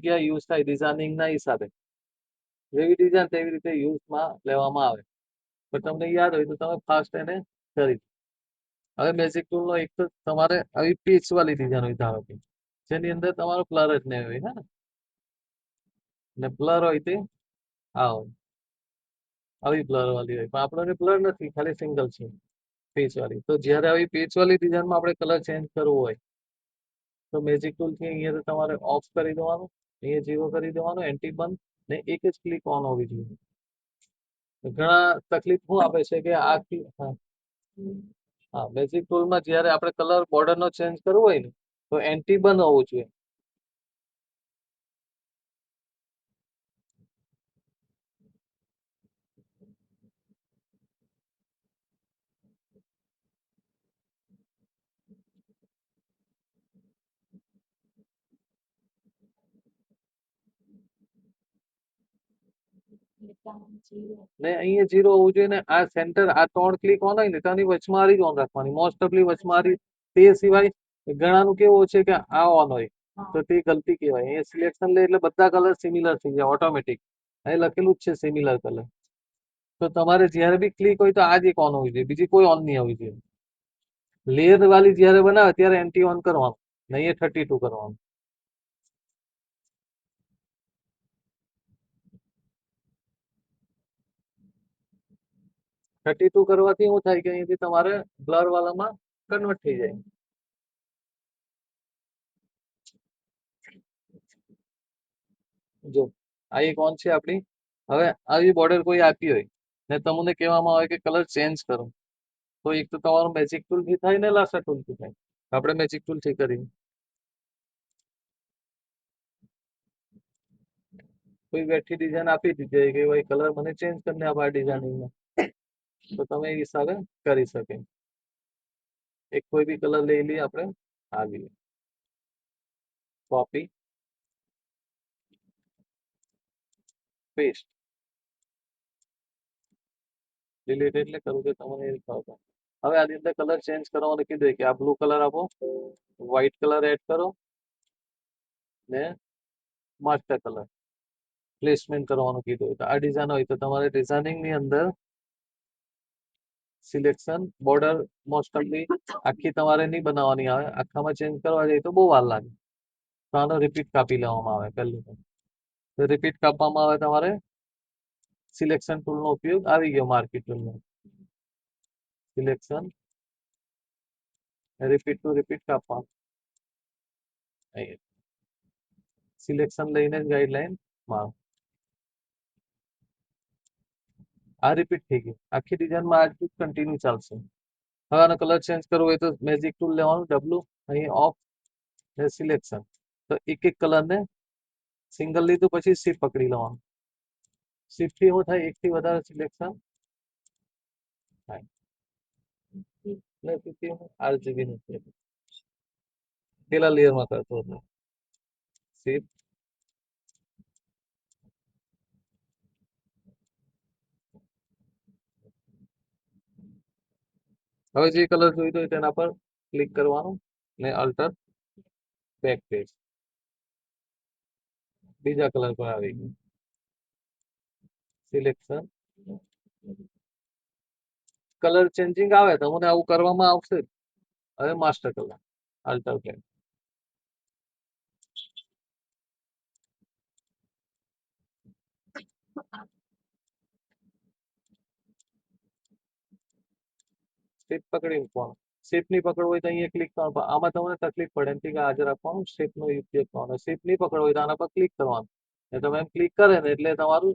જગ્યા યુઝ થાય ડિઝાઇનિંગના હિસાબે. જેવી ડિઝાઇન તેવી રીતે યુઝમાં લેવામાં આવે. પણ તમને યાદ હોય તો તમે ફાસ્ટ એને કરી દો. હવે મેજિક ટૂલનો એક તો તમારે આવી પીચ વાળી ડિઝાઇન હોય ધારો કે જેની અંદર તમારો બ્લર જ નહીં હોય ને બ્લર હોય તે આ હોય આવી બ્લર વાળી હોય પણ આપણને બ્લર નથી ખાલી સિંગલ છે પીચ વાળી. તો જ્યારે આવી પીચ વાળી ડિઝાઇનમાં આપણે કલર ચેન્જ કરવો હોય તો મેજિક ટૂલ થી અહીંયા તમારે ઓફ કરી દેવાનું, અહીંયા 0 કરી દેવાનું, એન્ટી બંધ ને એક જ ક્લિક ઓન હોવી જોઈએ. ઘણા તકલીફ શું આપે છે કે આ હા મેજિક ટૂલમાં જ્યારે આપણે કલર બોર્ડરનો ચેન્જ કરવો હોય ને તો એન્ટી બંધ હોવું જોઈએ. ને અહીંયા 0 હોવું જોઈએ ને આ સેન્ટર આ 3 ક્લિક ઓન હોય ને તો આની વચમાં જ ઓન રાખવાની. મોસ્ટ ઓફલી વચમાં તે સિવાય ઘણાનું કેવું છે કે આ ઓન હોય તો તે ગલતી કહેવાય. અહીંયા સિલેક્શન લે એટલે બધા કલર સિમિલર થઈ જાય ઓટોમેટિક. અહીં લખેલું જ છે સિમિલર કલર. તો તમારે જ્યારે બી ક્લિક હોય તો આ જ એક ઓન હોવી જોઈએ, બીજી કોઈ ઓન નહીં હોવી જોઈએ. લેયર વાળી જ્યારે બનાવે ત્યારે એન્ટી ઓન કરવાનું ને અહીંયા 32 કરવાનું. 32 કરવાથી શું થાય કે અહીંથી તમારે બ્લર વાળામાં કન્વર્ટ થઈ જાય. જો આ એક ઓન છે આપણી. હવે આવી બોર્ડર કોઈ આપી હોય ને તમને કહેવામાં આવે કે કલર ચેન્જ કરો તો એક તો તમારું મેજિક ટૂલ થી થાય ને લાસા ટૂલ થી થાય. આપણે મેજિક ટૂલ થી કરીએ. કોઈ બેઠી ડિઝાઇન આપી દીધી કે ભાઈ કલર મને ચેન્જ કરીને આપ આ ડિઝાઇનિંગમાં તો તમે એ હિસાબે કરી શકે. એક કોઈ બી કલર લઈ લઈએ આપણે આવી કોપી પેસ્ટ ડિલીટ એટલે કરું કે તમને એ ખબર. હવે આની અંદર કલર ચેન્જ કરવાનું કીધું કે આ બ્લુ કલર આપો, વ્હાઇટ કલર એડ કરો ને માસ્ટર કલર પ્લેસમેન્ટ કરવાનું કીધું હોય તો આ ડિઝાઇન હોય તો તમારે ડિઝાઇનિંગની અંદર સિલેક્શન બોર્ડર મોસ્ટ ઓફલી આખી તમારે નહીં બનાવવાની આવે. આખામાં ચેન્જ કરવા જાય તો બહુ વાર લાગે તો આનો રિપીટ કાપી લેવામાં આવે. પહેલું તો રિપીટ કાપવામાં આવે તમારે સિલેક્શન ટૂલનો ઉપયોગ આવી ગયો. માર્કેટ ટૂલનો સિલેક્શન રિપીટ ટુ રિપીટ કાપવાનું. સિલેક્શન લઈને જ ગાઈડલાઈન માં આ રિપીટ થઈ ગયું. આખી ડિઝાઇનમાં આ કન્ટિન્યુ ચાલશે. હવે આનો કલર ચેન્જ કરવો હોય તો મેજિક ટૂલ લેવાનું, ડબલું અહીં ઓફ ને સિલેક્શન. તો એક એક કલરને સિંગલ લીધું પછી શિફ્ટ પકડી લેવાનું. શિફ્ટ થી શું થાય એકથી વધારે સિલેક્શન થાય. આરજીબી નથી પેલા લેયરમાં કરતો હતો. શિફ્ટ હવે જે કલર જોઈતો હોય તેના પર ક્લિક કરવાનું ને અલ્ટર બેક પેજ બીજા કલર પર આવી ગયું. સિલેક્શન કલર ચેન્જિંગ આવે તમને આવું કરવામાં આવશે. હવે master colour alter back shift પકડી મૂકવાનું. શિફ્ટ નહીં પકડવું હોય તો અહીંયા ક્લિક કરવાનું. આમાં તમને તકલીફ પડે એમથી કે હાજર રાખવાનું શિફ્ટનો ઉપયોગ કરવાનો. શિફ્ટ નહીં પકડવું હોય તો આના પર ક્લિક કરવાનું. ને તમે એમ ક્લિક કરે ને એટલે તમારું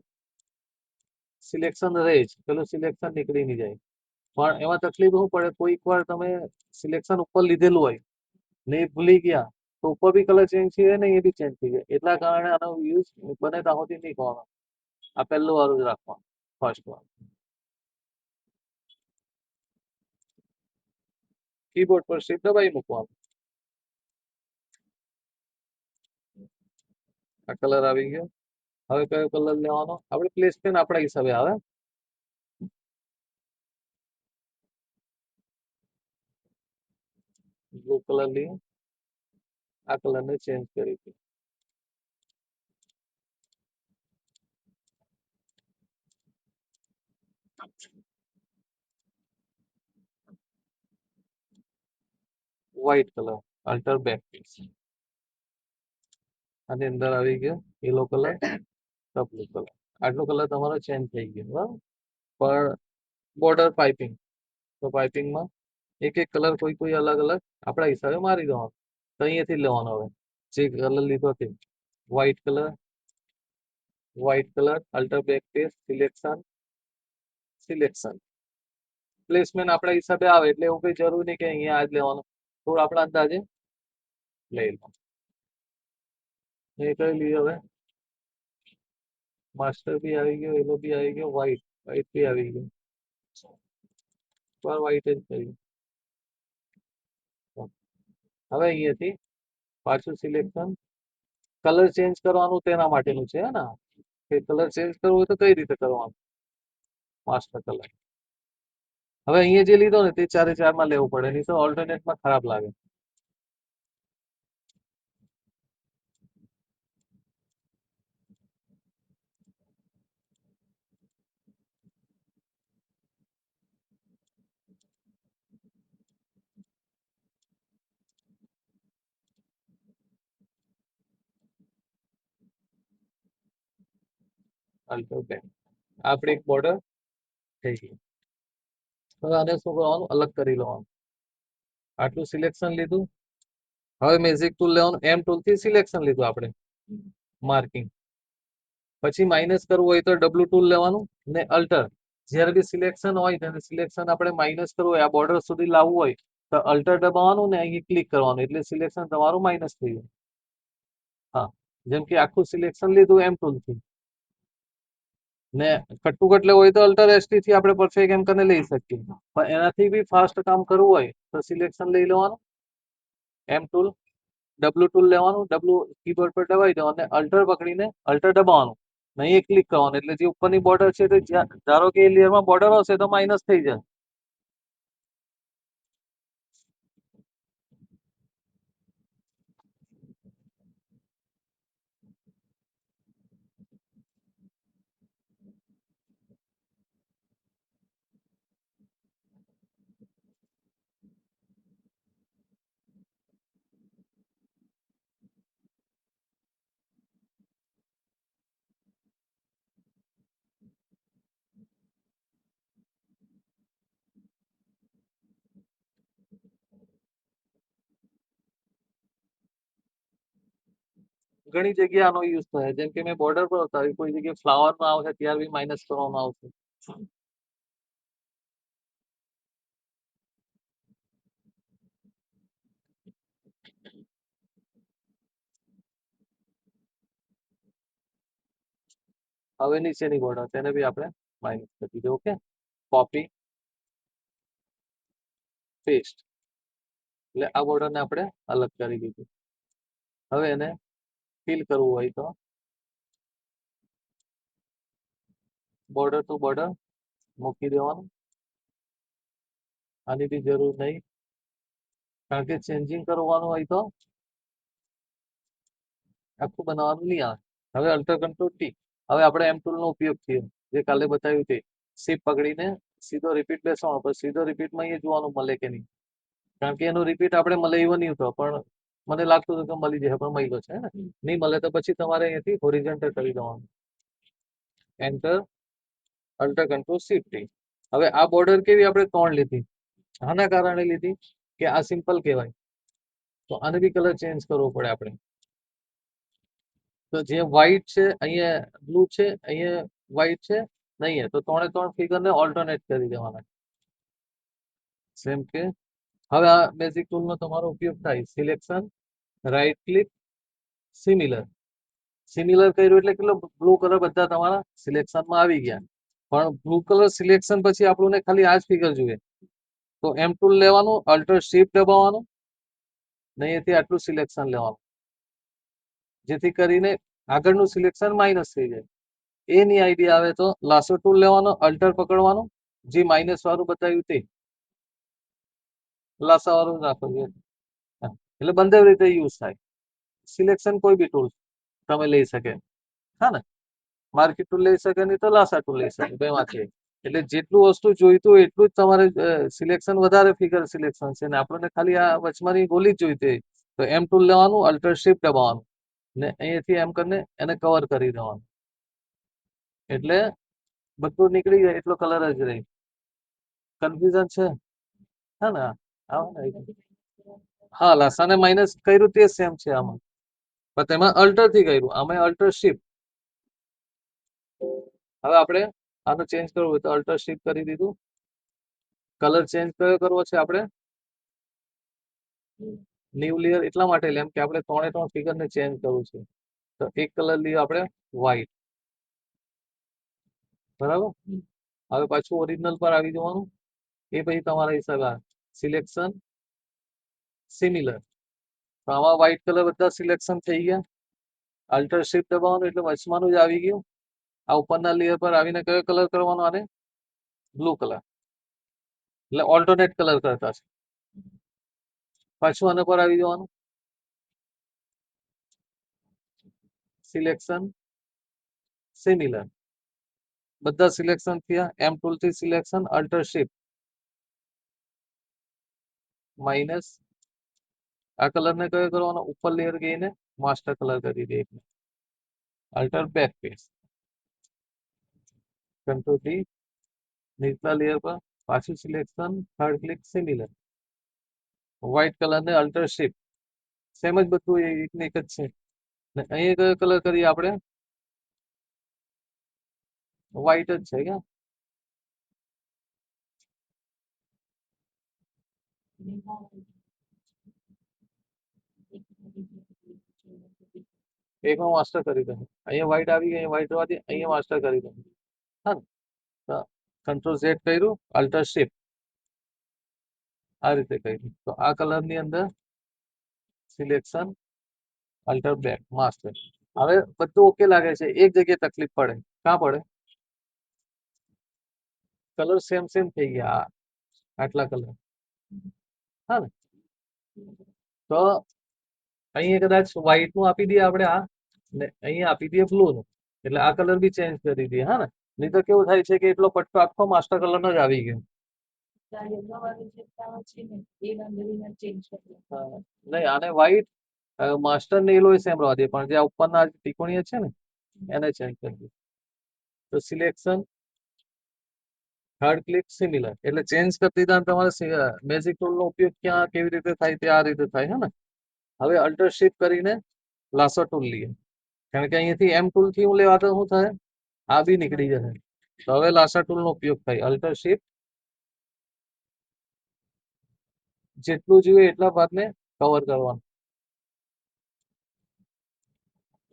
સિલેક્શન રહે જ પેલું સિલેક્શન નીકળી નહીં જાય. પણ એમાં તકલીફ શું પડે કોઈક વાર તમે સિલેક્શન ઉપર લીધેલું હોય ને એ ભૂલી ગયા તો ઉપર બી કલર ચેન્જ થઈ જાય ને એ બી ચેન્જ થઈ જાય. એટલા કારણે આનો યુઝ બને ત્યાં સુધી નહીં કરવાનો. આ પહેલું વાળું જ રાખવાનું ફર્સ્ટ વાર. કીબોર્ડ પર શિફ્ટ દબાવી મૂકવાનું. આ કલર આવી ગયો. હવે કયો કલર લેવાનો આપણે પ્લેસમેન્ટ આપણા હિસાબે આવે. બ્લુ કલર લઈએ આ કલરને ચેન્જ કરી દઈએ. White colour alter back piece, આની અંદર આવી ગયો યલો કલર, બ્લુ કલર, આટલો કલર તમારો ચેન્જ થઈ ગયો બરાબર. પણ બોર્ડર પાઇપિંગ, તો પાઇપિંગમાં એક એક કલર કોઈ કોઈ અલગ અલગ આપણા હિસાબે મારી દેવાનો. તો અહીંયાથી જ લેવાનો હવે જે કલર લીધો તે white colour alter back page selection selection placement આપણા હિસાબે આવે એટલે એવું કઈ જરૂર નહીં કે અહીંયા આ જ લેવાનું, થોડું આપણા અંદાજે લઈ લો. એ કઈ લીધો હવે માસ્ટર બી આવી ગયો, યલો બી આવી ગયો, વ્હાઈટ વ્હાઈટ બી આવી ગયો, પર વ્હાઈટ જ કર્યું. હવે અહીંયાથી પાછું સિલેક્શન, કલર ચેન્જ કરવાનું તેના માટેનું છે ને, કે કલર ચેન્જ કરવો હોય તો કઈ રીતે કરવાનું, માસ્ટર કલર. હવે અહીંયા જે લીધો ને તે ચારે ચારમાં લેવું પડે, નહીં તો ઓલ્ટરનેટમાં ખરાબ લાગે. અલ્ટર બેક આપણે એક બોર્ડર થઈ ગઈ. હવે આને શું કરવાનું, અલગ કરી લેવાનું. આટલું સિલેક્શન લીધું, હવે મેજિક ટૂલ લેવાનું, એમ ટૂલ થી સિલેક્શન લીધું આપણે માર્કિંગ. પછી માઇનસ કરવું હોય તો ડબલ્યુ ટૂલ લેવાનું ને અલ્ટર, જ્યારે બી સિલેક્શન હોય તેને સિલેક્શન આપણે માઇનસ કરવું હોય, આ બોર્ડર સુધી લાવવું હોય તો અલ્ટર દબાવવાનું ને અહીં ક્લિક કરવાનું એટલે સિલેક્શન તમારું માઇનસ થઈ જાય. હા, જેમ કે આખું સિલેક્શન લીધું એમ ટૂલ થી, ને કટુકટ લેવું હોય તો અલ્ટર એસટી થી આપણે પરફેક્ટ એમ કરીને લઈ શકીએ. પણ એનાથી બી ફાસ્ટ કામ કરવું હોય તો સિલેક્શન લઈ લેવાનું, એમ ટૂલ ડબલ્યુ ટૂલ લેવાનું, ડબલ્યુ કીબોર્ડ પર દબાવી દેવાનું અને અલ્ટર પકડીને અલ્ટર દબાવવાનું, નહીં ક્લિક કરવાનું એટલે જે ઉપરની બોર્ડર છે તે ધારો કે એ લેયરમાં બોર્ડર હશે તો માઇનસ થઈ જાય. ઘણી જગ્યાએ આનો યુઝ થાય, જેમ કે મેં બોર્ડર પર બતાવ્યું, કોઈ જગ્યાએ ફ્લાવરમાં આવશે ત્યારે બી માઇનસ કરવામાં આવશે. હવે નીચેની બોર્ડર તેને બી આપણે માઇનસ કરી દીધું. ઓકે, કોપી પેસ્ટ એટલે આ બોર્ડરને આપણે અલગ કરી દીધું. હવે એને ફિલ કરવું હોય તો બોર્ડર ટુ બોર્ડર મૂકી દેવાનું, આની બી જરૂર નહીં, કારણ કે ચેન્જિંગ કરવાનું હોય તો આખું બનાવવાનું નહીં આવે. હવે અલ્ટર કંટ્રોલ ટી, હવે આપણે એમ ટૂલ નો ઉપયોગ થયો જે કાલે બતાવ્યું તે, શિપ પકડીને સીધો રિપીટ બેસવાનો, પણ સીધો રિપીટમાં એ જોવાનું મળે કે નહીં, કારણ કે એનું રિપીટ આપણે મળે એવો નહીં હતો, પણ મને લાગતું હતું કે મળી જાય, પણ મળ્યો છે ને, નહીં મળે તો પછી તમારે અહીંયાથી હોરિઝોન્ટલ કરી દેવાનું, enter alter control shift T. હવે આ બોર્ડર કેવી આપણે 3 લીધી, આના કારણે લીધી કે આ સિમ્પલ કહેવાય, તો આને બી કલર ચેન્જ કરવો પડે આપણે. તો જે વ્હાઈટ છે અહીંયા બ્લુ છે, અહીંયા વ્હાઈટ છે નહીં, તો 3 ફિગરને ઓલ્ટરનેટ કરી દેવાના. જેમ કે હવે આ બેઝિક ટૂલનો તમારો ઉપયોગ થાય, selection, right click, similar. Similar કર્યું એટલે કેટલો બ્લુ કલર બધા તમારા સિલેક્શનમાં આવી ગયા, પણ બ્લુ કલર સિલેક્શન પછી આપણને ખાલી આ જ ફિગર જોઈએ, તો એમ ટૂલ લેવાનું, અલ્ટર શિફ્ટ દબાવવાનું, અહીંયાથી આટલું સિલેક્શન લેવાનું, જેથી કરીને આગળનું સિલેક્શન માઇનસ થઈ જાય. એની આઈડિયા આવે તો લાસો ટૂલ લેવાનો, અલ્ટર પકડવાનું, જે માઇનસ વાળું બતાવ્યું તે લાસા વાળું રાખવું જોઈએ. એટલે બંને રીતે યુઝ થાય. સિલેક્શન કોઈ બી ટૂલ તમે લઈ શકે, હા ને, માર્કેટ ટૂલ લઈ શકે, નહીં તો લાસા ટૂલ લઈ શકે, બેમાંથી. એટલે જેટલું વસ્તુ જોઈતું હોય એટલું જ તમારે સિલેક્શન વધારે ફિગર સિલેક્શન છે ને આપણને ખાલી આ વચમાંની ગોલી જ જોઈતી હોય તો એમ ટૂલ લેવાનું અલ્ટર શિફ્ટ દબાવવાનું ને અહીંયાથી એમ કરીને એને કવર કરી દેવાનું એટલે બધું નીકળી જાય એટલો કલર જ રહી કન્ફ્યુઝન છે હા ને આવો ને હા લસાને માઇનસ કર્યું તે સેમ છે આમાં પણ તેમાં અલ્ટર થી કર્યું આમાં અલ્ટર શિફ્ટ હવે આપણે આનો ચેન્જ કરવું હોય તો અલ્ટર શિફ્ટ કરી દીધું કલર ચેન્જ કયો કરવો છે આપણે ન્યુ લેયર એટલા માટે લેમ કે આપણે ત્રણે ત્રણ ફિગર ને ચેન્જ કરવું છે તો એક કલર લઈએ આપણે વ્હાઈટ બરાબર હવે પાછું ઓરિજિનલ પર આવી જવાનું એ પછી તમારા હિસાબે સિલેક્શન સિમિલર તો આમાં વ્હાઈટ કલર બધા સિલેક્શન થઈ ગયા અલ્ટર શિફ્ટ દબાવવાનું એટલે વચમાંનું જ આવી ગયું આ ઉપરના લેયર પર આવીને કયો કલર કરવાનો આને બ્લુ કલર એટલે ઓલ્ટરનેટ કલર કરતા છે પાછું આના પર આવી જવાનું સિલેક્શન સિમિલર બધા સિલેક્શન થયા એમ ટૂલ થી સિલેક્શન અલ્ટર શિફ્ટ માઇનસ આ કલર ને કયો કરવાનો ઉપર લેયર ગઈને માસ્ટર કલર કરી દે alter back page control T નીચલા લેયર પર પાછું selection third click similar white colour ને અલ્ટર શિફ્ટ સેમ જ બધું એક ને એક જ છે ને અહીંયા કયો કલર કરીએ આપણે વ્હાઈટ જ છે ક્યાં એકમાં માસ્ટર કરી દઉં અહીંયા વ્હાઈટ આવી ગઈ અહીંયા વ્હાઈટ હોવાથી અહીંયા માસ્ટર કરી દઉં હા ને કંટ્રોલ ઝેડ કર્યું અલ્ટર શિફ્ટ આ રીતે કર્યું તો આ કલર ની અંદર સિલેક્શન અલ્ટર બેક માસ્ટર હવે બધું ઓકે લાગે છે એક જગ્યાએ તકલીફ પડે ક્યાં પડે કલર સેમ સેમ થઈ ગયા આટલા કલર હા ને તો અહીંયા કદાચ વ્હાઈટ નું આપી દઈએ આપણે આ ને અહીંયા આપી દઈએ બ્લુ નું એટલે આ કલર બી ચેન્જ કરી દઈએ હા ને નહીં તો કેવું થાય છે કે એટલો પટ્ટો આખો માસ્ટર કલર નો જ આવી ગયો નહીં આને વ્હાઈટ માસ્ટર ને એલો સેમ રહેવા દે પણ જે ઉપરના ત્રિકોણીય છે ને એને ચેન્જ કરી દે તો સિલેક્શન થર્ડ ક્લિક સિમિલર એટલે ચેન્જ કરી દીધા તમારે મેજિક ટૂલ નો ઉપયોગ ક્યાં કેવી રીતે થાય તે આ રીતે થાય હે ને હવે અલ્ટર શિફ્ટ કરીને લાસો ટૂલ લઈએ કારણ કે અહીંયાથી એમ ટૂલ થી હું લેવા તો શું થાય આ બી નીકળી જશે તો હવે લાસા ટૂલ નો ઉપયોગ થાય અલ્ટર શિફ્ટ જેટલું જોઈએ એટલા ભાગને કવર કરવાનું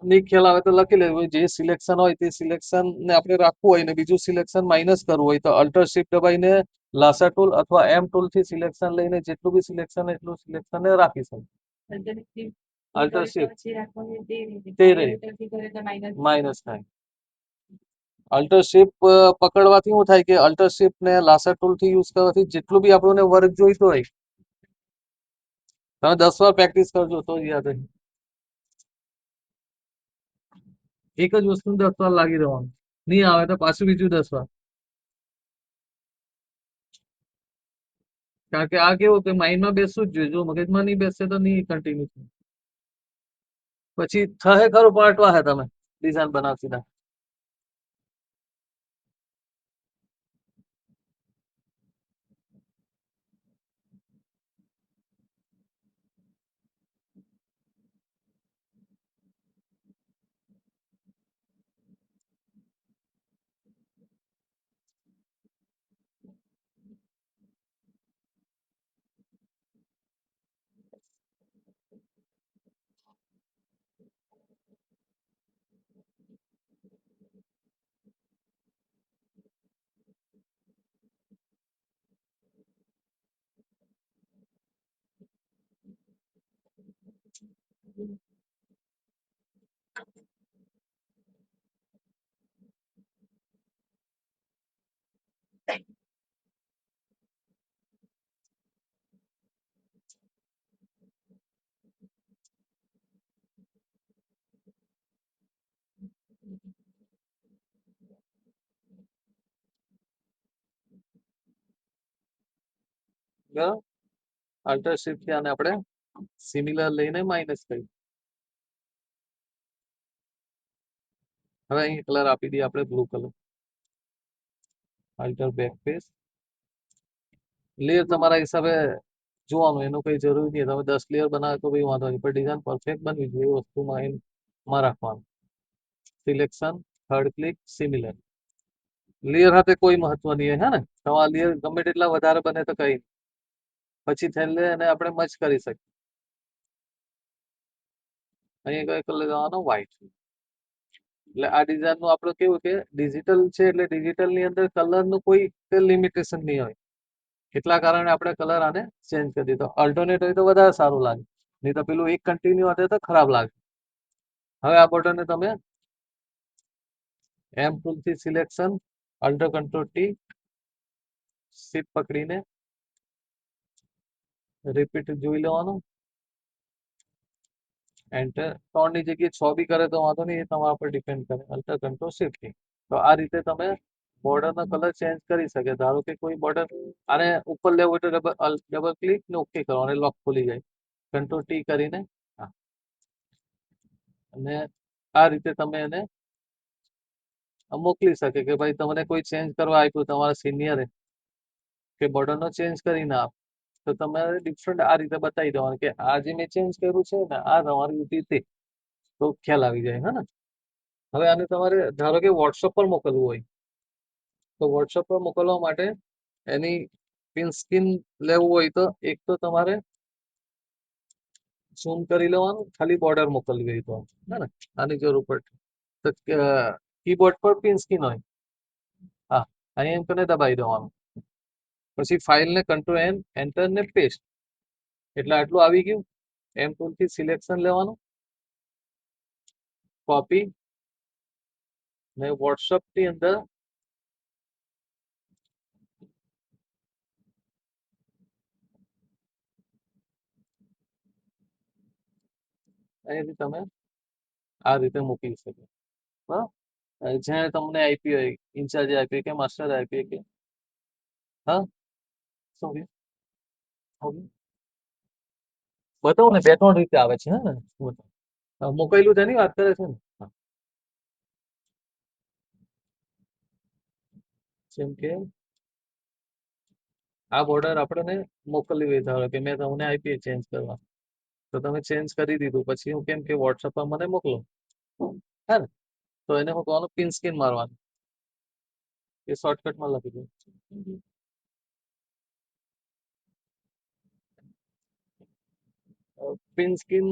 નહીં ખ્યાલ આવે તો લખી લેવું જે સિલેક્શન હોય તે સિલેક્શન ને આપણે રાખવું હોય ને બીજું સિલેક્શન માઇનસ કરવું હોય તો અલ્ટર શિફ્ટ દબાઈને લાસા ટૂલ અથવા એમ ટૂલ થી સિલેક્શન લઈને જેટલું બી સિલેક્શન એટલું સિલેક્શન ને રાખી શકીએ અલ્ટર શિફ્ટ તે રહે માઇનસ થાય અલ્ટર શિફ્ટ પકડવાથી શું થાય કે અલ્ટર શિફ્ટ ને લાસર ટૂલ થી યુઝ કરવાથી જેટલું બી આપણને વર્ક જોઈતો હોય તમે 10 વાર પ્રેક્ટિસ કરજો તો યાદ રહે એક જ વસ્તુ 10 વાર લાગી રહેવાનું નહીં આવે તો પાછું બીજું 10 વાર કારણ કે આ કેવું કે માઇન્ડમાં બેસવું જ જોઈએ જો મગજમાં નહીં બેસશે તો નહીં કન્ટિન્યુ પછી થહે ખરું પણ અટવા હે તમે ડિઝાઇન બનાવતી ના બરાબર. અલ્ટર શિફ્ટ થી આને આપણે સિમિલર લઈને માઇનસ કરી. હવે અહીં કલર આપી દઈએ આપણે blue colour. Alter back page. Layer તમારા હિસાબે જોવાનું, એનું કઈ જરૂરી નહીં. તમે 10 લેયર બનાવે તો કઈ વાંધો નહીં, પણ ડિઝાઇન પરફેક્ટ બનવી જોઈએ એ વસ્તુમાં એમાં રાખવાનું. Selection, third click, similar. Layer સાથે કોઈ મહત્વ નહીં હે ને. તમારા લેયર ગમે તેટલા વધારે બને તો કઈ પછી છેલ્લે એને આપણે મચ કરી શકીએ. અહીં કઈ કલર લેવાનો? વ્હાઈટ. એટલે આ ડિઝાઇન નું આપણે કેવું કે ડિજિટલ છે, એટલે ડિજિટલ ની અંદર કલર નું કોઈ લિમિટેશન નહીં હોય. એટલા કારણે આપણે કલર આને ચેન્જ કરી દીધો. અલ્ટરનેટ હોય તો વધારે સારું લાગે, નહીં તો પેલું એક કન્ટિન્યુ હશે તો ખરાબ લાગે. હવે આ બટનને તમે એમ ટૂલ થી selection, alter control T, shift પકડીને રિપીટ જોઈ લેવાનું. એન્ટર. 3 ની જગ્યાએ 6 બી કરે તો વાંધો નહીં, એ તમારા પર ડિપેન્ડ કરે. Alter control shift. તો આ રીતે તમે બોર્ડરનો કલર ચેન્જ કરી શકે. ધારો કે કોઈ બોર્ડર આને ઉપર લેવું હોય તો ડબલ ક્લિક ને ઓકે કરો અને લોક ખુલી જાય. કંટ્રોલ ટી કરીને અને આ રીતે તમે એને મોકલી શકે કે ભાઈ તમને કોઈ ચેન્જ કરવા આપ્યું તમારા સિનિયરે કે બોર્ડરનો ચેન્જ કરીને આપ, તો તમારે ડિફરન્ટ આ રીતે બતાવી દેવાનું કે આ જે મેં ચેન્જ કર્યું છે ને આ તમારી રીતે, તો ખ્યાલ આવી જાય. હે ને. હવે આને તમારે ધારો કે વોટ્સઅપ પર મોકલવું હોય તો વોટ્સઅપ પર મોકલવા માટે એની પિન સ્કીન લેવું હોય તો એક તો તમારે ઝૂમ કરી લેવાનું, ખાલી બોર્ડર મોકલવી હોય તો. હે ને. આની જરૂર પડે તો કીબોર્ડ પર પિન સ્કીન હોય, હા, અહીં એમ કરીને દબાઈ દેવાનું. પછી ફાઇલને કંટ્રોલ એન, એન્ટર ને પેસ્ટ. એટલે આટલું આવી ગયું. એમ ટૂલ થી સિલેક્શન લેવાનું, કોપી ને વોટ્સઅપ ની અંદર અહીંથી તમે આ રીતે મૂકી શકો. બરાબર. જેને તમને આપી હોય, ઇન્ચાર્જે આપી કે માસ્ટરે આપી કે, હા, શું બતાવું ને, 2-3 રીતે આવે છે. હે ને. મોકલેલું તેની વાત કરે છે ને. જેમ કે આ બોર્ડર આપણને મોકલવી હોય, ધારો કે મેં તમને આપી ચેન્જ કરવા, તો તમે ચેન્જ કરી દીધું. પછી હું કેમ કે વોટ્સઅપ પર મને મોકલો, હે ને. તો એને મૂકવાનું, પિન સ્કીન મારવાનું, એ શોર્ટકટમાં લખી દઉં. પિન સ્કીન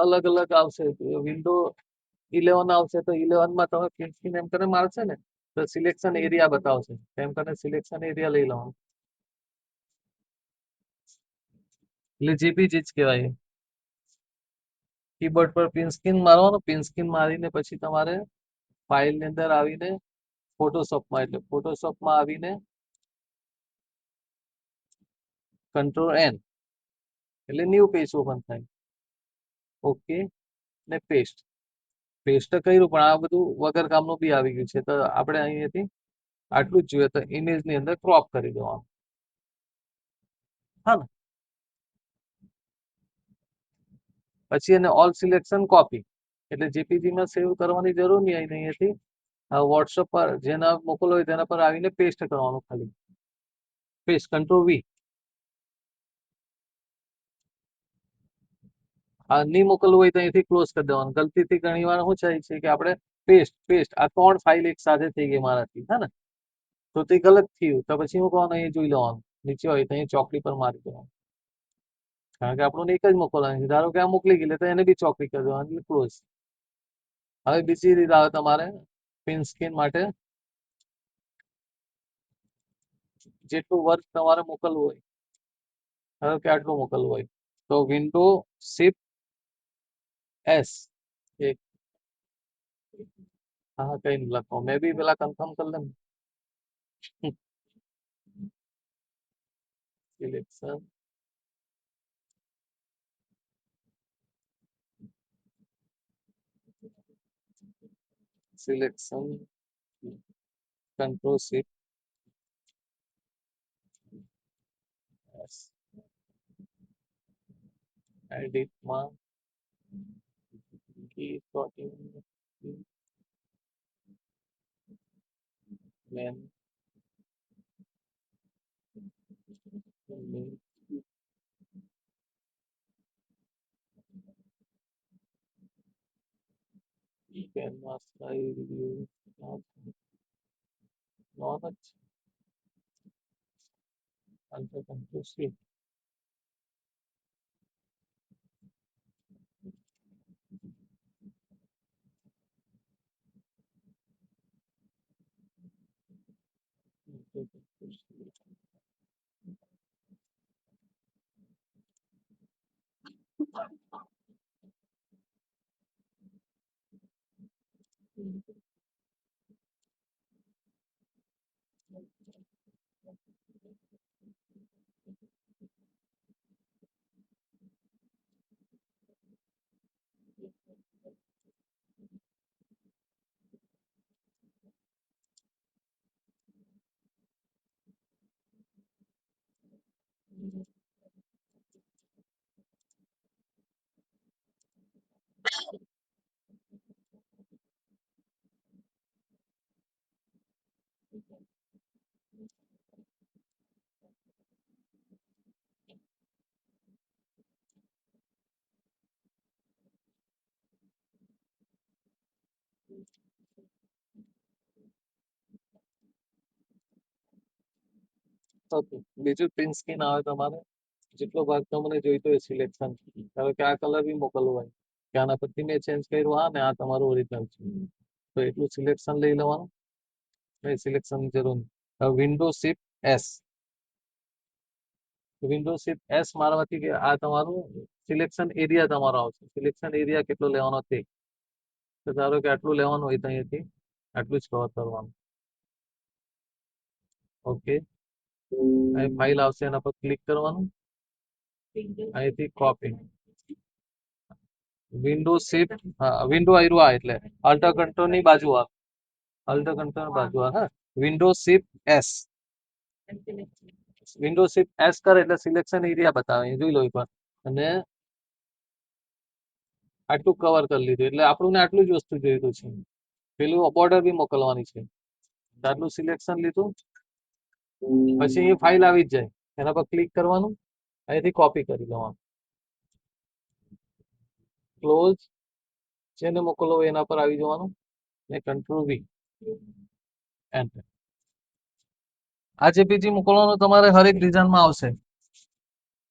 અલગ અલગ આવશે. વિન્ડો 11 આવશે તો 11 માં તમે પિન સ્કીન એમ કરીને મારશે ને તો સિલેક્શન એરિયા બતાવશે. એમ કરીને સિલેક્શન એરિયા લઈ લેવાનું, એટલે જેપીજી જ કહેવાય. કીબોર્ડ પર પિન સ્કીન મારવાનું. પિન સ્કીન મારીને પછી તમારે ફાઇલ ની અંદર આવીને ફોટોશોપમાં, એટલે ફોટોશોપમાં આવીને કંટ્રોલ એન એટલે ન્યૂ પેજ ઓપન થાય. ઓકે ને પેસ્ટ. પેસ્ટ કર્યું પણ આ બધું વગર કામનું બી આવી ગયું છે, તો આપણે અહીંયાથી આટલું જ જોઈએ તો ઇમેજ ની અંદર ક્રોપ કરી દેવાનું. હા ને. પછી એને ઓલ સિલેક્શન કોપી, એટલે જેપીજી માં સેવ કરવાની જરૂર નહીં. અહીંયાથી વોટ્સઅપ પર જેના મોકલો હોય તેના પર આવીને પેસ્ટ કરવાનું, ખાલી પેસ્ટ, કંટ્રોલ વી. નહીં મોકલવું હોય તો અહીંથી ક્લોઝ કરી દેવાનું. ગલતીથી ઘણી વાર શું થાય છે કે આપણે પેસ્ટ પેસ્ટ આ 3 ફાઇલ એક સાથે થઈ ગઈ મારાથી, હે ને. તો તે ગલત થયું તો પછી હું કહું અહીં જોઈ લેવાનું, નીચે હોય તો અહીં ચોકડી પર મારી દેવાનું. કારણ કે આપણને એક જ મોકલવાની છે. ધારો કે આ મોકલી ગયેલી તો એને બી ચોકડી કરી દેવાની, એટલે ક્લોઝ. હવે બીજી રીત આવે તમારે પિન સ્કીન માટે. જેટલું વર્ક તમારે મોકલવું હોય, ધારો કે આટલું મોકલવું હોય તો વિન્ડો શિફ્ટ એસ. એક, હા, કઈ નહીં લખો, મેં બી પેલા કન્ફર્મ કરી લઉં. સિલેક્શન, સિલેક્શન, કંટ્રોલ શિફ્ટ બસ એડિટમાં કી sorting main canvas side view નોન જ આન્સર કન્ફ્યુઝ ઓકે બીજું પ્રિન્ટ સ્કીન આવે તમારે જેટલો ભાગ તમને જોઈતો હોય સિલેક્શન ધારો કે આ કલર બી મોકલવો હોય કે આના પરથી મેં ચેન્જ કર્યું આ ને આ તમારું ઓરિજિનલ છે તો એટલું સિલેક્શન લઈ લેવાનું નહીં સિલેક્શન જરૂર નહીં window shift S window shift S મારવાથી કે આ તમારું સિલેક્શન એરિયા તમારો આવશે સિલેક્શન એરિયા કેટલો લેવાનો તે તો ધારો કે આટલું લેવાનું હોય તો અહીંયાથી આટલું જ કવર કરવાનું ઓકે અહીં ફાઇલ આવશે એના પર ક્લિક કરવાનું અહીંથી કોપી વિન્ડો શિફ્ટ હા વિન્ડો આવ્યું આ એટલે અલ્ટર કંટ્રોલ ની બાજુ આ અલ્ટર કંટ્રોલ બાજુ આ હા window shift S window shift S કરે એટલે સિલેક્શન એરિયા બતાવે અહીં જોઈ લો એકવાર અને આટલું કવર કરી લીધું એટલે આપણને આટલું જ વસ્તુ જોઈતું છે પેલું બોર્ડર બી મોકલવાની છે આટલું સિલેક્શન લીધું પછી એ ફાઇલ આવી જ જાય એના પર ક્લિક કરવાનું અહીંથી કોપી કરી લેવાનું ક્લોઝ જેને મોકલવો હોય એના પર આવી જવાનું ને કંટ્રોલ વી એન્ટર આ જેપીજી મોકલવાનું તમારે હરેક ડિઝાઇનમાં આવશે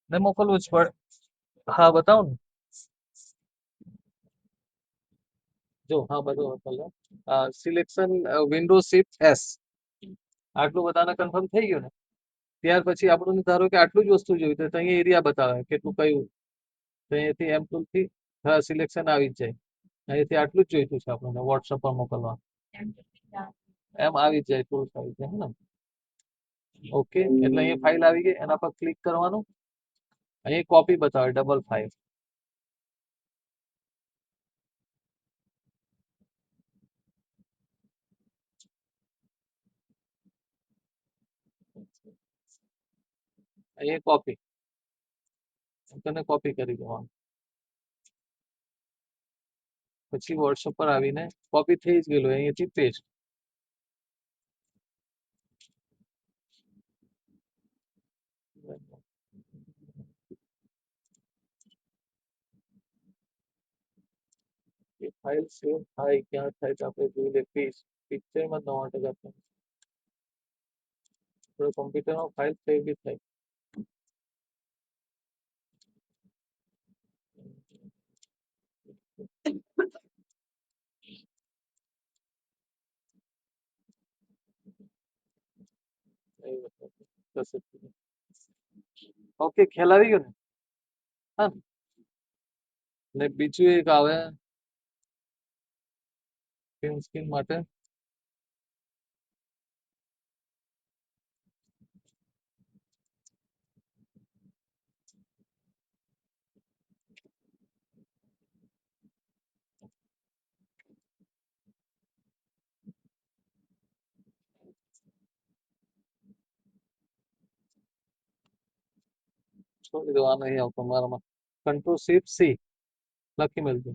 ને મોકલવું જ પડે હા બતાવો ને જો હા બધું મોકલો સિલેક્શન વિન્ડો શિફ્ટ એસ આટલું બધાને કન્ફર્મ થઈ ગયું ને ત્યાર પછી આપણને ધારો કે આટલું જ વસ્તુ જોયું તો અહીંયા એરિયા બતાવે કેટલું કયું તો અહીંયાથી એમ ટૂલથી હા સિલેક્શન આવી જ જાય અહીંયાથી આટલું જ જોઈતું છે આપણને વોટ્સઅપ પર મોકલવા એમ આવી જ જાય ટૂલ્સ આવી જાય હે ને ઓકે એટલે અહીંયા ફાઇલ આવી ગઈ એના પર ક્લિક કરવાનું અહીં કોપી બતાવે ડબલ ફાઇલ અહીં કોપી તને કોપી કરી દેવાનું પછી વોટ્સઅપ પર આવીને કોપી થઈ જ ગયેલું અહીંયાથી પેસ્ટ એ ફાઇલ સેવ થાય ક્યાં થાય તો આપણે જોઈ લે પિક્ચરમાં 90% કોમ્પ્યુટરમાં ફાઇલ સેવ બી થાય ઓકે ખ્યાલ આવી ગયો ને હા ને બીજું એક આવે પ્રિન્ટ સ્ક્રીન માટે છોડી દો, આ નહીં આવતો મારામાં. કંટ્રોલ શિફ્ટ સી લખી મેળજો.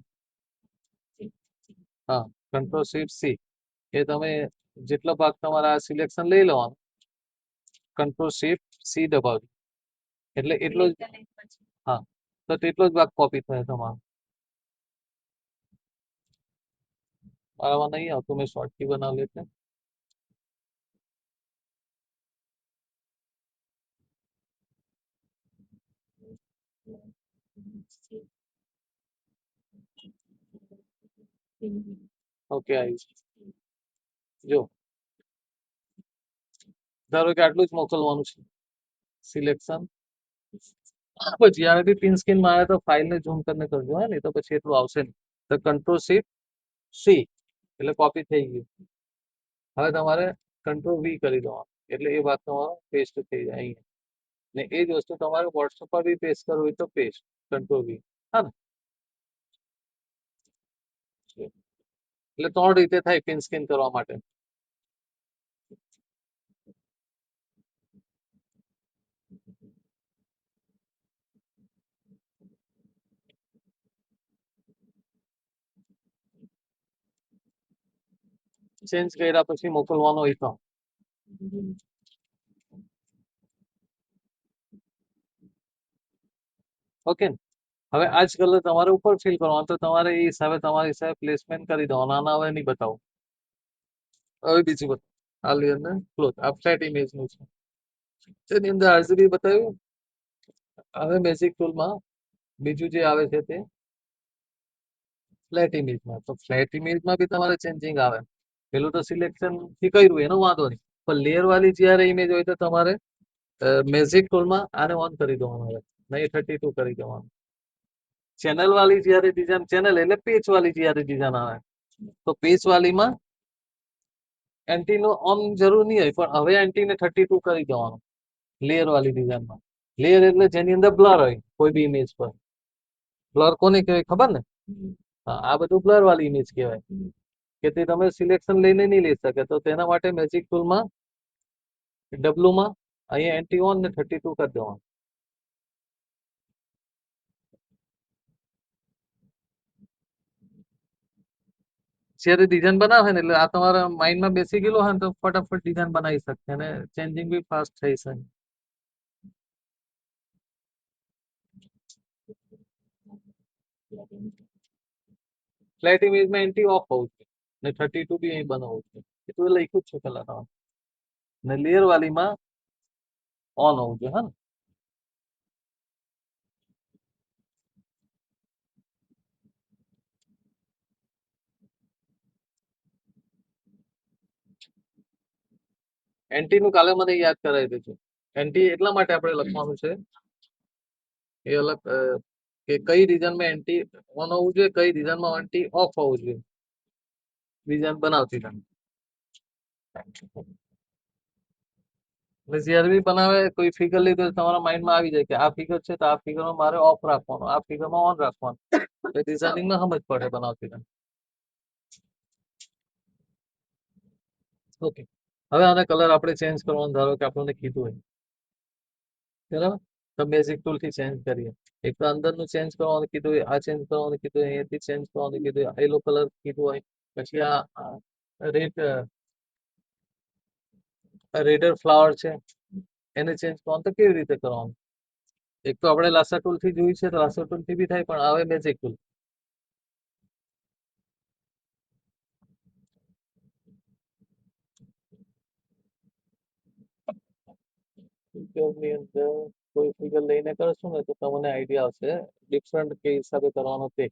હા, કંટ્રોલ શિફ્ટ સી એ તમે જેટલા ભાગ તમારા આ સિલેક્શન લઈ લેવાનું, કંટ્રોલ શિફ્ટ સી દબાવજો એટલે એટલો જ, હા, તો તેટલો જ ભાગ કોપી થાય તમારો. મારામાં નહીં આવતું, મેં શોર્ટ કી બનાવેલી એટલે. ઓકે, આવી જો, ધારો કે આટલું જ મોકલવાનું છે સિલેક્શન. પછી જ્યારેથી પિન સ્કીન માં આવે તો ફાઇલ ને ઝૂમ કરીને કરજો, હા, નહીં તો પછી એટલું આવશે નહીં. તો કંટ્રોલ શિફ્ટ સી એટલે કોપી થઈ ગયું. હવે તમારે કંટ્રોલ વી કરી દેવાનું એટલે એ વાત તમારો પેસ્ટ થઈ જાય અહીંયા. ને એ જ વસ્તુ તમારે વોટ્સએપ પર બી પેસ્ટ કરવું હોય તો પેસ્ટ કંટ્રોલ વી. હા ને, એટલે 3 રીતે થાય પિન સ્કેન કરવા માટે. ચેન્જ કર્યા પછી મોકલવાનો હોય તો ઓકે ને. હવે આ જ કલર તમારે ઉપર ફિલ કરવાનો, તો તમારે એ હિસાબે તમારી હિસાબે પ્લેસમેન્ટ કરી દેવાનું. આના હવે નહીં બતાવું. હવે બીજી બતાવો. આ લેયર ને ક્લોઝ, આ ફ્લેટ ઇમેજ નું છે. તેની અંદર આરજીબી બતાવ્યું. હવે બેઝિક ટૂલમાં બીજું જે આવે છે તે ફ્લેટ ઇમેજમાં. તો ફ્લેટ ઇમેજમાં બી તમારે ચેન્જિંગ આવે. પેલું તો સિલેક્શન થી કર્યું એનો વાંધો નહીં, પણ લેયર વાળી જ્યારે ઇમેજ હોય તો તમારે મેજિક ટૂલમાં આને ઓન કરી દેવાનું આવે, નહીં 32 કરી દેવાનું. ચેનલ વાળી જ્યારે ડિઝાઇન, ચેનલ એટલે પેચ વાળી જ્યારે ડિઝાઇન આવે, તો પેચ વાળીમાં એન્ટી નો ઓન જરૂર નહીં હોય, પણ હવે એન્ટી ને 32 કરી દેવાનું લેયર વાળી ડિઝાઇનમાં. લેયર એટલે જેની અંદર બ્લર હોય કોઈ બી ઇમેજ પર. બ્લર કોને કહેવાય ખબર ને? હા, આ બધું બ્લર વાળી ઇમેજ કહેવાય કે તે તમે સિલેક્શન લઈને નહીં લઈ શકે. તો તેના માટે મેજિક ટૂલમાં ડબલુમાં અહીંયા એન્ટી ઓન ને 32 કરી દેવાનું. જ્યારે ડિઝાઇન બનાવે ને એટલે આ તમારા માઇન્ડમાં બેસી ગયેલો હોય ને તો ફટાફટ ડિઝાઇન બનાવી શકશે અને ચેન્જિંગ બી ફાસ્ટ થઈ શકે. ફ્લેટ ઇમેજમાં એન્ટી ઓફ હોવું જોઈએ ને 32 બી અહીં બનાવવું છે. એ તો લખ્યું જ છે પેલા તમારે. ને લેયર વાળીમાં ઓન હોવું જોઈએ. હા ને, એન્ટી નું કાલે મને યાદ કરાવી દેજો. એન્ટી એટલા માટે આપણે લખવાનું છે એ અલગ કે કઈ રિઝનમાં એન્ટી ઓન હોવું જોઈએ, કઈ રિઝનમાં એન્ટી ઓફ હોવું જોઈએ ડિઝાઇન બનાવતી time. એટલે જ્યારે બી બનાવે કોઈ ફિગર લીધું તમારા માઇન્ડમાં આવી જાય કે આ ફિગર છે તો આ ફિગરમાં મારે ઓફ રાખવાનું, આ ફિગરમાં ઓન રાખવાનું. તો ડિઝાઇનિંગમાં સમજ પડે બનાવતી time. ઓકે, હવે આને કલર આપણે ચેન્જ કરવાનો, ધારો કે આપણને કીધું હોય બરાબર, તો બેઝિક ટૂલ થી ચેન્જ કરીએ. એક તો અંદરનું ચેન્જ કરવાનું કીધું હોય, આ ચેન્જ કરવાનું કીધું હોય, અહીંયાથી ચેન્જ કરવાનું કીધું હોય, યલો કલર કીધું હોય, પછી આ રેડ રેડર ફ્લાવર છે એને ચેન્જ કરવાનું. તો કેવી રીતે કરવાનું? એક તો આપણે લાસા ટૂલ થી જોયું છે તો લાસા ટૂલ થી બી થાય, પણ આવે બેઝિક ટૂલ. ની અંદર કોઈ ફિગર લઈને કરશું ને તો તમને આઈડિયા આવશે ડિફરન્ટ કે હિસાબે કરવાનો તે.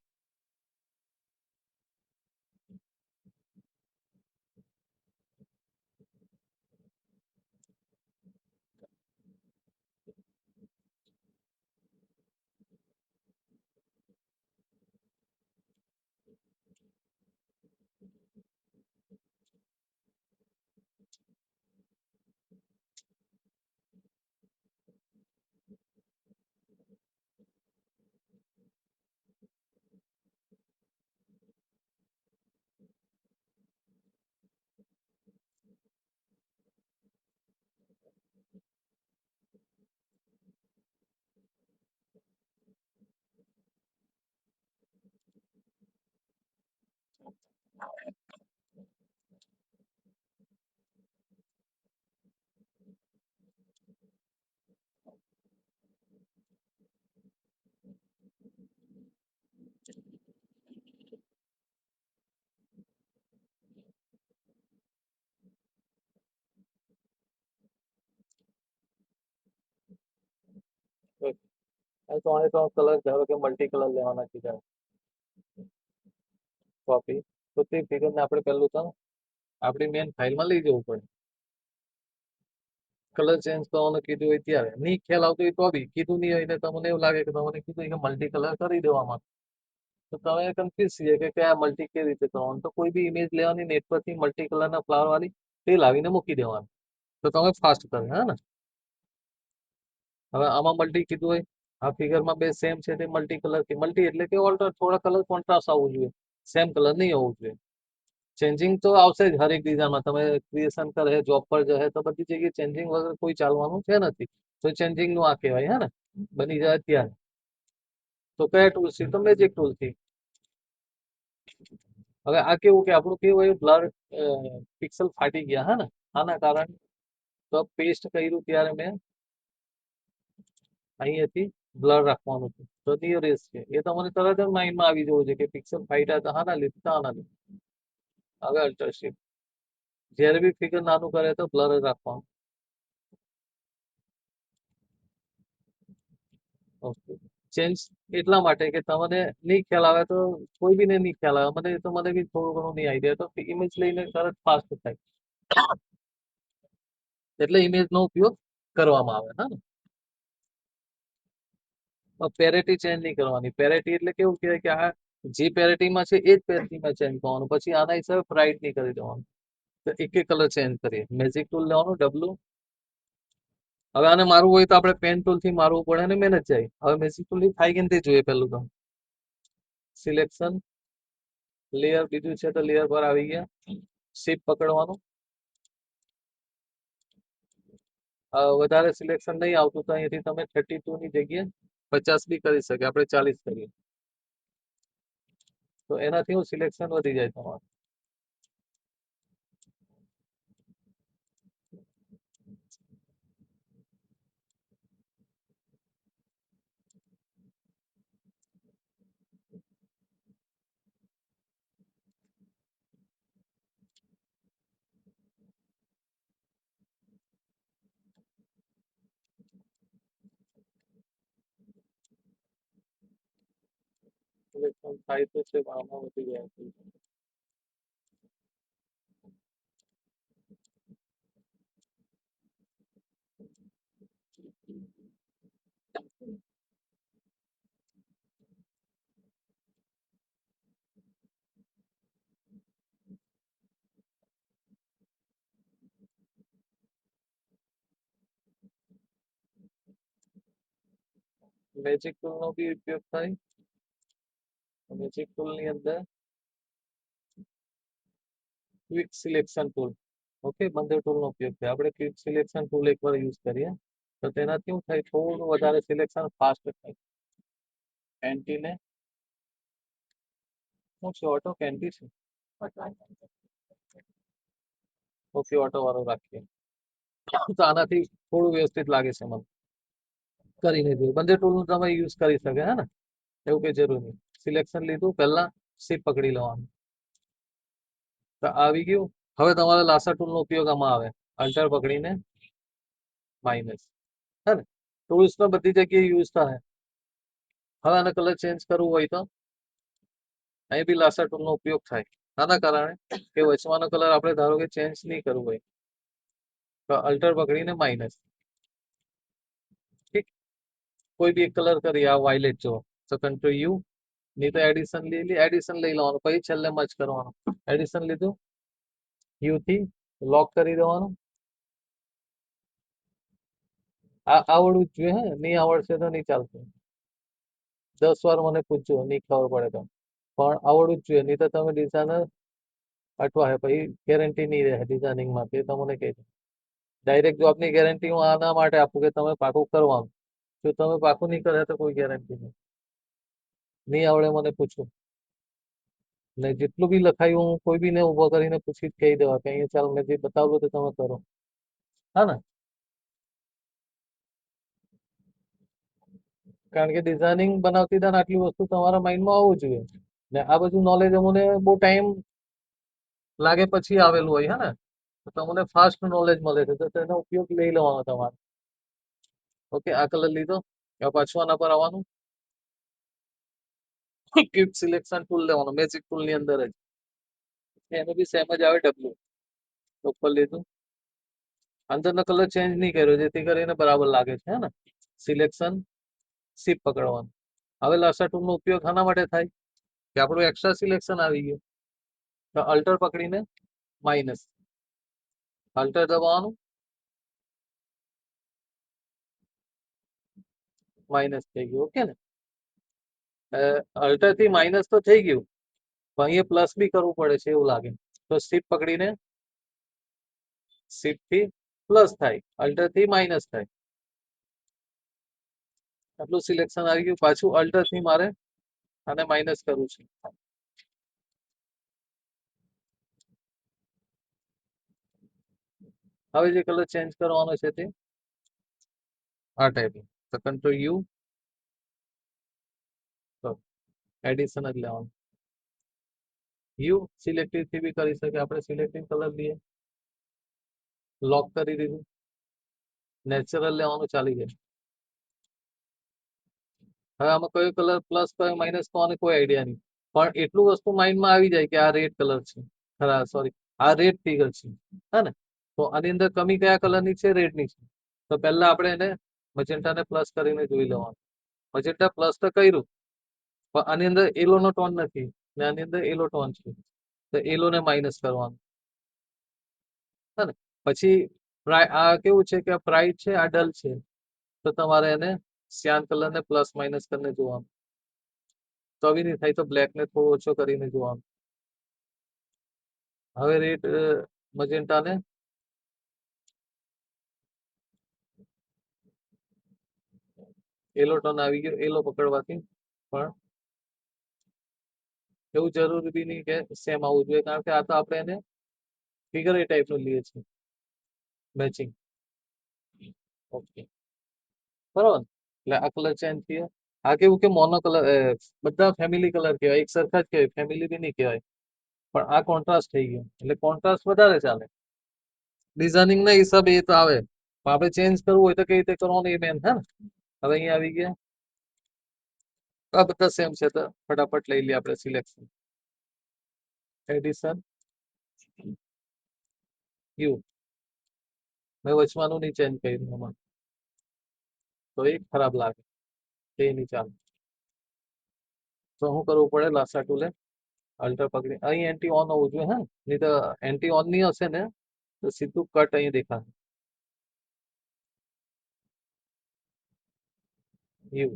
ત્રણે ત્રણ કલર ધારો કે મલ્ટી કલર લેવાના કીધા કોપી, તો તે ફિગરને આપણે પહેલું તો આપણી મેન ફાઇલમાં લઈ જવું પડે. કલર ચેન્જ કરવાનું કીધું હોય ત્યારે નહીં ખ્યાલ આવતો હોય તો બી કીધું નહીં હોય ને તમને એવું લાગે કે તમને કીધું કે મલ્ટી કલર કરી દેવામાં, તો તમે કન્ફ્યુઝ થઈએ કે આ મલ્ટી કેવી રીતે કરવાનું. તો કોઈ બી ઇમેજ લેવાની નેટ પરથી મલ્ટી કલરના ફ્લાવર વાળી તે લાવીને મૂકી દેવાનું, તો તમે ફાસ્ટ કરે. હા ને, હવે આમાં મલ્ટી કીધું હોય, આ ફિગરમાં બે સેમ છે તે મલ્ટી કલર થી, મલ્ટી એટલે કે ઓલ્ટર થોડા કલર કોન્ટ્રાસ્ટ આવવું જોઈએ, સેમ કલર નહીં હોવું જોઈએ. ચેન્જિંગ તો આવશે જ હરેક ડિઝાઇનમાં. તમે ક્રિએશન કરે, જોબ પર જાય તો બધી જગ્યાએ ચેન્જિંગ વગર કોઈ ચાલવાનું છે નથી. તો ચેન્જિંગ નું આ કહેવાય. હે ને, બની જાય ત્યારે. તો કયા ટૂલથી? તો મેજિક ટૂલથી. હવે આ કેવું કે આપણું કેવું હોય, બ્લર પિક્સલ ફાટી ગયા. હા ને, આના કારણે તો પેસ્ટ કર્યું ત્યારે મેં અહીંયાથી બ્લર રાખવાનું છે, તો નિયરેસ છે એ તમને તરત જ માઇન્ડમાં આવી જવું છે કે પિક્સલ ફાટ્યા હતા, હાના લીધે તો આના લીધે. હવે અલ્ટરશિપ જ્યારે બી ફિગર નાનું કરે તો બ્લર જ રાખવાનું. ઓકે, ચેન્જ એટલા માટે કે તમને નહીં ખ્યાલ આવે તો કોઈ બી ને નહીં ખ્યાલ આવે, મને તો મને બી થોડું ઘણું નહીં આઈડિયા, તો ઇમેજ લઈને તરત ફાસ્ટ થાય એટલે ઇમેજ નો ઉપયોગ કરવામાં આવે. હા ને, પેરેટી ચેન્જ નહીં કરવાની. પેરેટી એટલે કેવું કહેવાય કે આ જે પેરેટીમાં છે એ જ પેરેટીમાં ચેન્જ કરવાનું, પછી આના હિસાબે બ્રાઇટ નહીં કરી દેવાનું. તો એક એક કલર ચેન્જ કરીએ. મેજિક ટૂલ લેવાનું, ડબલું. હવે આને મારવું હોય તો આપણે પેન ટૂલ થી મારવું પડે ને મહેનત જાય. હવે મેજિક ટૂલ થી થાય કે નથી જોઈએ. પેલું તો સિલેક્શન લેયર, બીજું છે તો લેયર પર આવી ગયા, શિપ પકડવાનું. વધારે સિલેક્શન નહીં આવતું તો અહીંયાથી તમે 32 ની જગ્યાએ 50 બી કરી શકે, આપણે 40 કરીએ તો એનાથી હું સિલેક્શન વધી જાય તમારું. સિલેક્શન થાય તો છે, પણ આમાં વધી જાય છે. મેજિક ટૂલ નો બી ઉપયોગ થાય. મેજિક ટૂલ ની અંદર ક્વિક સિલેક્શન ટૂલ, ઓકે, બંદર ટૂલ નો ઉપયોગ થાય. આપણે ક્વિક સિલેક્શન ટૂલ એકવાર યુઝ કરીએ તો તેનાથી શું થાય, થોડું વધારે સિલેક્શન ફાસ્ટ થાય. કેન્ટી ને શું છે, ઓટો કેન્ટી છે. ઓકે, ઓટો વાળો રાખીએ તો આનાથી થોડું વ્યવસ્થિત લાગે છે મને. કરીને જોયું, બંદર ટૂલ નું તમે યુઝ કરી શકે. હે ને, એવું કઈ જરૂર નહીં. સિલેક્શન લીધું, પહેલા શિપ પકડી લેવાનું, તો આવી ગયું. હવે તમારે લાસા ટૂલ નો ઉપયોગ આમાં આવે, અલ્ટર પકડીને માઇનસ. હે ને, ટૂલ્સ તો બધી જગ્યાએ યુઝ થાય. હવે આને કલર ચેન્જ કરવું હોય તો અહીં બી લાસા ટૂલ નો ઉપયોગ થાય. આના કારણે કે વચવાનો કલર આપણે ધારો કે ચેન્જ નહીં કરવું હોય તો અલ્ટર પકડીને માઇનસ. ઠીક, કોઈ બી એક કલર કરી, આ વાયલેટ જો, તો કંટ્રોલ યુ, નહીં તો એડિશન એડિશન લઈ લેવાનું, પછી છેલ્લે મચ કરવાનું. એડિશન લીધું, યુ થી લોક કરી દેવાનું. આ આવડવું જ જોઈએ. હે, નહીં આવડશે તો નહીં ચાલશે. 10 વાર મને પૂછજો, નહીં ખબર પડે તો, પણ આવડવું જ જોઈએ. નહીં તો તમે ડિઝાઇનર અટવા હે, પછી ગેરંટી નહીં રહે ડિઝાઇનિંગમાં. તે તમને કહી દઉં, ડાયરેક્ટ જોબની ગેરંટી હું આના માટે આપું કે તમે પાકું કરવાનું. જો તમે પાકું નહીં કરે તો કોઈ ગેરંટી નહીં. નહીં આવડે મને પૂછો, ને જેટલું બી લખાયું હું કોઈ બી ને ઉભો કરીને પૂછી જ કહી દેવા કે અહીંયા ચાલ મેં જે બતાવ્યું તે તમે કરો. હા ને, કારણ કે ડિઝાઇનિંગ બનાવતી હતા ને આટલી વસ્તુ તમારા માઇન્ડમાં આવવું જોઈએ. ને આ બધું નોલેજ અમને બહુ ટાઈમ લાગે પછી આવેલું હોય. હે ને, તો તમને ફાસ્ટ નોલેજ મળે છે, તો તેનો ઉપયોગ લઈ લેવાનો તમારે. ઓકે, આ કલર લીધો, હવે પાછું આના પર આવવાનું, ક્વિક સિલેક્શન ટૂલ લેવાનું મેજિક ટૂલ ની અંદર જ, એનું બી સેમ જ આવે ડબલ્યુ ઉપર લીધું, અંદરનો કલર ચેન્જ નહીં કર્યો જેથી કરીને બરાબર લાગે છે હે ને. સિલેક્શન શિપ પકડવાનું. હવે લાસા ટૂલ નો ઉપયોગ આના માટે થાય કે આપણું એક્સ્ટ્રા સિલેક્શન આવી ગયું, તો અલ્ટર પકડીને માઇનસ, અલ્ટર દબાવવાનું, માઇનસ થઈ ગયું. ઓકે ને, અલ્ટર થી માઇનસ તો થઈ ગયું પણ અહીંયા પ્લસ બી કરવું પડે છે એવું લાગે, તો શિપ પકડીને શિપ થી પ્લસ થાય, અલ્ટર થી માઇનસ થાય, આટલું સિલેક્શન આવી ગયું. પાછું અલ્ટર થી મારે આને માઇનસ કરવું છે. હવે જે કલર ચેન્જ કરવાનો છે તે આ ટાઈપ, તો કંટ્રોલ યુ, તો એડિશન જ લેવાનું. યુ સિલેક્ટિવ થી બી કરી શકે આપણે, સિલેક્ટિવ કલર લઈએ, લોક કરી દીધું, નેચરલ લેવાનું ચાલી જાય. હવે આમાં કયો કલર પ્લસ કયો માઇનસ થવાનો કોઈ આઈડિયા નહીં, પણ એટલું વસ્તુ માઇન્ડમાં આવી જાય કે આ રેડ કલર છે, સોરી આ રેડ ફિગર છે હે ને, તો આની અંદર કમી કયા કલરની છે, રેડની છે. તો પહેલા આપણે એને મજેન્ટાને પ્લસ કરીને જોઈ લેવાનું. મજેન્ટા પ્લસ તો કર્યું પણ આની અંદર એલો નો ટોન નથી ને આની અંદર એલો ટોન છે, તો એલો ને માઇનસ કરવાનું હે ને. પછી આ કેવું છે કે પ્રાઇડ છે, આ ડલ છે, તો તમારે એને સિયાન કલર ને પ્લસ માઇનસ કરીને જોવાનું. તો બી નહીં થાય તો બ્લેક ને થોડો ઓછો કરીને જોવાનું. હવે રેડ મજેન્ટા ને એલો ટોન આવી ગયો, એલો પકડવાથી પણ એવું જરૂરી બી નહીં કે સેમ આવવું જોઈએ, કારણ કે આ તો આપણે એને ફિગર એ ટાઈપનું લઈએ છીએ મેચિંગ. ઓકે બરોબર, એટલે આ કલર ચેન્જ થયો. આ કેવું કે મોનો કલર, બધા ફેમિલી કલર કહેવાય, એક સરખા જ કહેવાય, ફેમિલી બી નહીં કહેવાય, પણ આ કોન્ટ્રાસ્ટ થઈ ગયો એટલે કોન્ટ્રાસ્ટ વધારે ચાલે. ડિઝાઇનિંગ ના હિસાબે એ તો આવે, પણ આપણે ચેન્જ કરવું હોય તો કઈ રીતે કરવાનું એ મેન હે ને. હવે અહીંયા આવી ગયા, આ બધા સેમ છે તો ફટાફટ લઈ લઈએ આપણે સિલેક્શન, એડિશન યુ. મેં વચવાનું નહીં ચેન્જ કર્યું એમાં, તો એ ખરાબ લાગે, એ નહીં ચાલે. તો શું કરવું પડે, લાસા ટુલે અલ્ટર પકડી અહીં એન્ટી ઓન હોવું જોઈએ હા, નહીં તો એન્ટી ઓન નહીં હશે ને તો સીધું કટ અહીં દેખાશે. યુ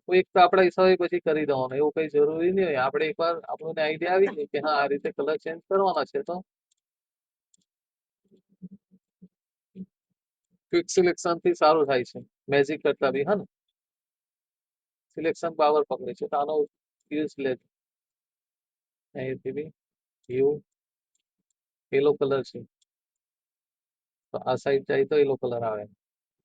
એક તો આપણા હિસાબે પછી કરી દેવાનું, એવું કઈ જરૂરી નહીં હોય. આપણે એકવાર આપણને આઈડિયા આવી ગઈ કે હા આ રીતે કલર ચેન્જ કરવાના છે, તો ક્વિક સિલેક્શન થી સારું થાય છે મેજિક કરતા બી હા ને. સિલેક્શન પાવર પકડે છે તો આનો યુઝ લે. અહીંથી બી યુ યલો કલર છે તો આ સાઈડ જાય તો યલો કલર આવે,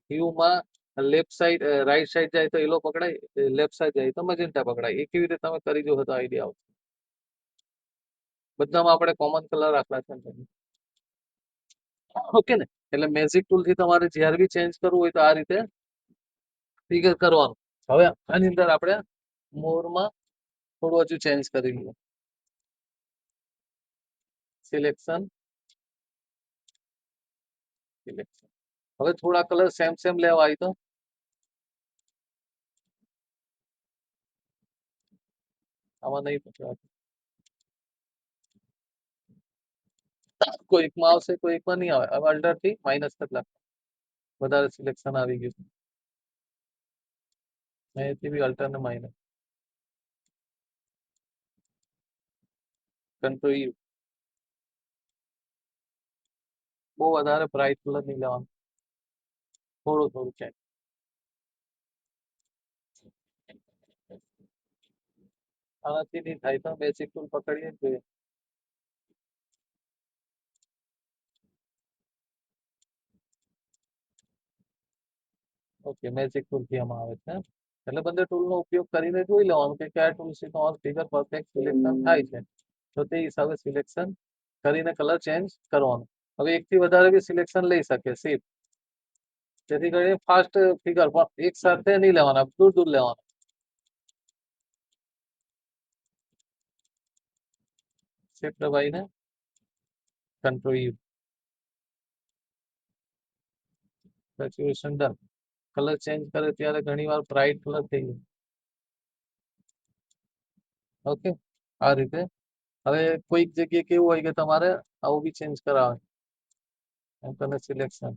યુ માં લેફ્ટ સાઈડ રાઈટ સાઈડ જાય તો યલો પકડાય, લેફ્ટ સાઈડ જાય તો મજેન્ટા પકડાય. એ કેવી રીતે તમે કરી જો તો આઈડિયા આવશે. બધામાં આપણે કોમન કલર રાખલા છે ઓકે ને. એટલે મેજિક ટૂલ થી તમારે જ્યારે બી ચેન્જ કરવું હોય તો આ રીતે ફિગર કરવાનું. હવે આની અંદર આપણે મોરમાં થોડું હજુ ચેન્જ કરી લઈએ, સિલેક્શન સિલેક્શન. હવે થોડા કલર સેમ સેમ લેવા આવી તો આમાં નહીં પકડાતું, કોઈકમાં આવશે કોઈકમાં નહીં આવે. હવે અલ્ટર થી માઇનસ કેટલા વધારે સિલેક્શન આવી ગયું, અહીંથી બી અલ્ટર ને માઇનસ, કંટ્રોલ યુ. બહુ વધારે બ્રાઇટ કલર નહીં લેવાનું, થોડું થોડું ચેન્જ. આનાથી નહીં થાય તો બેસિક ટૂલ પકડીએ જોઈએ. ઓકે મેજિક ટૂલ થી આમાં આવે છે, એટલે બધે ટૂલ નો ઉપયોગ કરીને જોઈ લેવાનું કે કયા ટૂલ થી તમારું ફિગર પરફેક્ટ સિલેક્શન થાય છે, તો તે હિસાબે સિલેક્શન કરીને કલર ચેન્જ કરવાનું. હવે એક થી વધારે બી સિલેક્શન લઈ શકે શિપ, જેથી કરીને ફાસ્ટ ફિગર પણ એક સાથે નહીં લેવાના, દૂર દૂર લેવાના. શિફ્ટ દબાઈને control U. Saturation done. Colour change કરે ત્યારે ઘણી વાર બ્રાઇટ કલર થઈ જાય. ઓકે, આ રીતે. હવે કોઈક જગ્યાએ કેવું હોય કે તમારે આવું બી ચેન્જ કરાવે. તને સિલેક્શન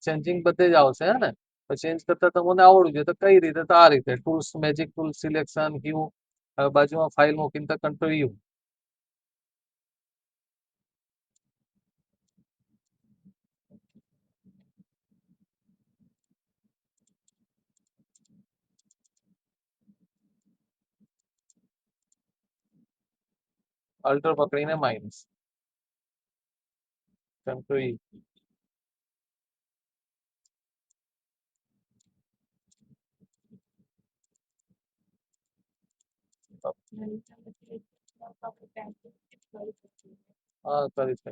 ચેન્જિંગ બધે જ આવશે હે ને. તો ચેન્જ કરતા તમને આવડવું જોઈએ. તો કઈ રીતે? તો આ રીતે ટૂલ્સ, મેજિક ટૂલ, સિલેક્શન, હ્યુ. હવે બાજુમાં ફાઇલ મૂકીને તો કંટ્રોલ યુ. અલ્ટર પકડીને માઇનસ કંટ્રોલ યુ. હા, કરી શકે.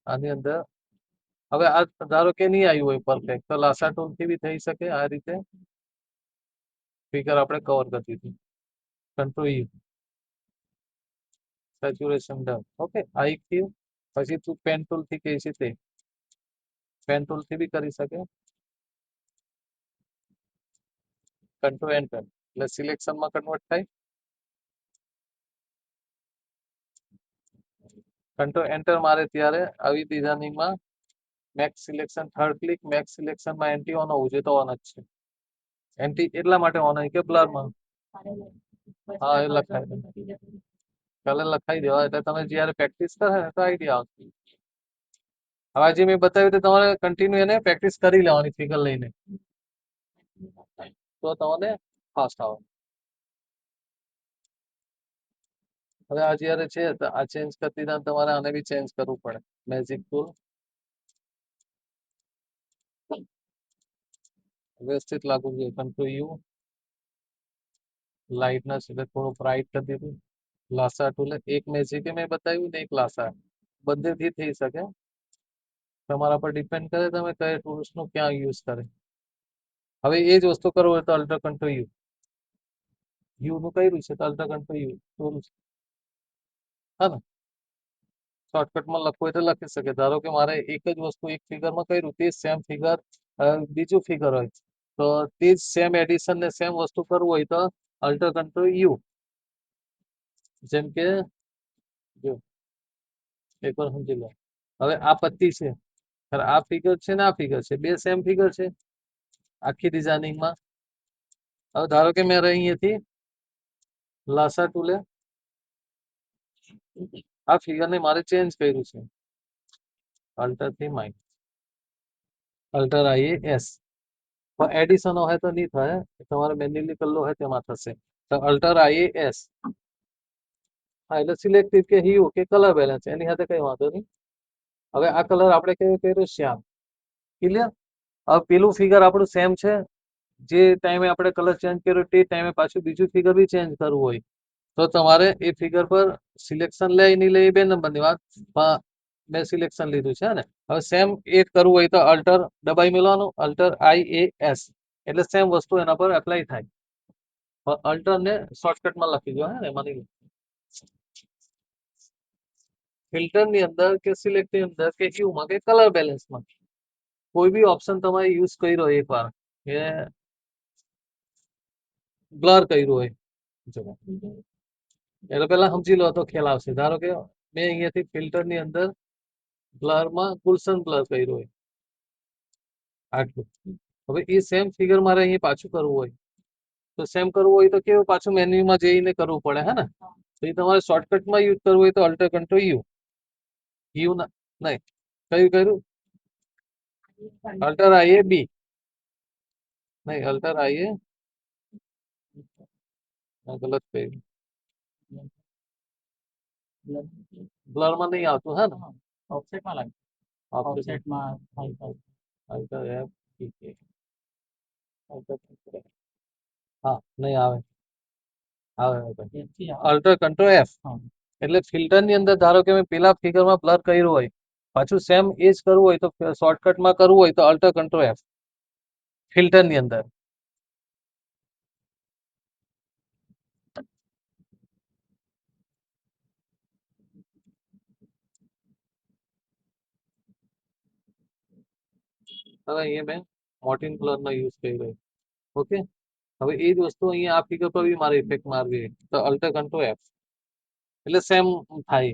આની અંદર હવે આ ધારો કે નહીં આવ્યું હોય પરફેક્ટ, તો લાસા ટૂલ થી બી થઈ શકે. આ રીતે ફિગર આપણે કવર કરી દીધી. Control U. Saturation done. Okay, આ એક થયું. પછી તું પેન ટૂલ થી કહે છે તે પેન ટૂલ થી બી કરી શકે. કંટ્રોલ એન્ટર એટલે સિલેક્શનમાં કન્વર્ટ થાય. કંટ્રોલ એન્ટર મારે ત્યારે આવી ડિઝાઇનિંગમાં max selection third click, max સિલેક્શનમાં એન્ટી ઓન હોવું જોઈએ. તો ઓન જ છે. એન્ટી એટલા માટે ઓન હોય કે બ્લરમાં. હા, એ લખાય દે. કલર લખાઈ દેવા એટલે તમે જ્યારે પ્રેક્ટિસ કરે ને તો આઈડિયા આવશે. હવે જે મેં બતાવ્યું તો તમારે કન્ટિન્યુ એને પ્રેક્ટિસ કરી લેવાની ફિગર લઈને, તો તમને ફાસ્ટ આવે. હવે આ જ્યારે છે તો આ ચેન્જ કરી દીધા, તમારે આને બી ચેન્જ કરવું પડે. મેજિક ટૂલ વ્યવસ્થિત લાગુ જોઈએ. Control you. લાઇટનેસ એટલે થોડું બ્રાઇટ કરી દીધું. લાસા ટૂલ એક મેજિક મેં બતાવ્યું ને એક લાસા, બધેથી થઈ શકે. તમારા પર ડિપેન્ડ કરે તમે કયા ટૂલ્સ નું ક્યાં યુઝ કરે. હવે એ જ વસ્તુ કરવું હોય તો અલ્ટર કંટ્રોલ યુ. યુ નું કર્યું છે તો અલ્ટર કંટ્રોલ યુ ટૂલ. હા ને, શોર્ટકટમાં લખવું હોય તો લખી શકે. ધારો કે મારે એક જ વસ્તુ એક ફિગરમાં કર્યું, તે સેમ ફિગર બીજું ફિગર હોય, તો તે જ સેમ એડિશન ને સેમ વસ્તુ કરવું હોય તો અલ્ટર કંટ્રોલ યુ. જેમ કે જો એકવાર સમજી લો. હવે આ પત્તી છે, આ ફિગર છે ને આ ફિગર છે, બે સેમ ફિગર છે આખી ડિઝાઇનિંગમાં. હવે ધારો કે મેં અહીંયાથી લાસા ટૂલે આ ફિગરને મારે ચેન્જ કર્યું છે. અલ્ટર થી માઇનસ, અલ્ટર આઈએ એસ. એડિશન હોય તો નહીં થાય, તમારે મેન્યુઅલી કરલો હોય તેમાં થશે. તો અલ્ટર આઈએ એસ. હા, એટલે સિલેક્ટિવ કે હ્યુ કે કલર બેલેન્સ એની સાથે કઈ વાંધો નહીં. હવે આ કલર આપણે કયો કર્યો? શ્યામ. ક્લિયર. હવે પેલું ફિગર આપણું સેમ છે. જે ટાઈમે આપણે કલર ચેન્જ કર્યો તે ટાઈમે પાછું બીજું ફિગર બી ચેન્જ કરવું હોય તો તમારે એ ફિગર પર સિલેક્શન લે નહીં લે એ બે નંબરની વાત. મેં સિલેક્શન લીધું છે ને. હવે સેમ એ કરવું હોય તો અલ્ટર દબાઈ મેળવાનું, અલ્ટર આઈએએસ એટલે સેમ વસ્તુ એના પર એપ્લાય થાય. અલ્ટર ને શોર્ટકટમાં લખી દો. હે ને માની લો ફિલ્ટર ની અંદર કે સિલેક્ટ ની અંદર કે હ્યુમાં કે કલર બેલેન્સમાં કોઈ બી ઓપ્શન તમારે યુઝ કર્યો એકવાર કે બ્લર કર્યું હોય, એટલે પેલા સમજી લો તો ખ્યાલ આવશે. ધારો કે મેં અહીંયાથી ફિલ્ટર ની અંદર બ્લરમાં ગુલશન બ્લર કર્યું હોય આટલું. હવે એ સેમ ફિગર મારે અહીં પાછું કરવું હોય તો સેમ કરવું હોય તો કેવું પાછું મેન્યુમાં જઈને કરવું પડે. હે ને, તો એ તમારે શોર્ટકટમાં યુઝ કરવું હોય તો અલ્ટર કંટ્રોલ યુ. યુ ના નહીં, કયું કર્યું? અલ્ટર આઈએ બી નહીં, અલ્ટર આઈએ ગલત કર્યું. બ્લરમાં નહીં આવતું. હે ને, ઓફસેટમાં લાગે. ઓફસેટમાં અલ્ટર એફ હા નહીં આવે. આવે અલ્ટર કંટ્રોલ એફ એટલે ફિલ્ટરની અંદર ધારો કે મેં પેલા ફિગરમાં બ્લર કર્યું હોય, પાછું સેમ એ જ કરવું હોય તો શોર્ટકટમાં કરવું હોય તો અલ્ટર કંટ્રોલ એફ ફિલ્ટરની અંદર. હવે અહીંયા મેં મોર્ટિન બ્લરનો યુઝ કર્યો. ઓકે, હવે એ જ વસ્તુ અહીંયા આ ફિગર પર બી મારે ઇફેક્ટ મારવી હોય તો અલ્ટર કંટ્રોલ એફ એટલે સેમ થાય.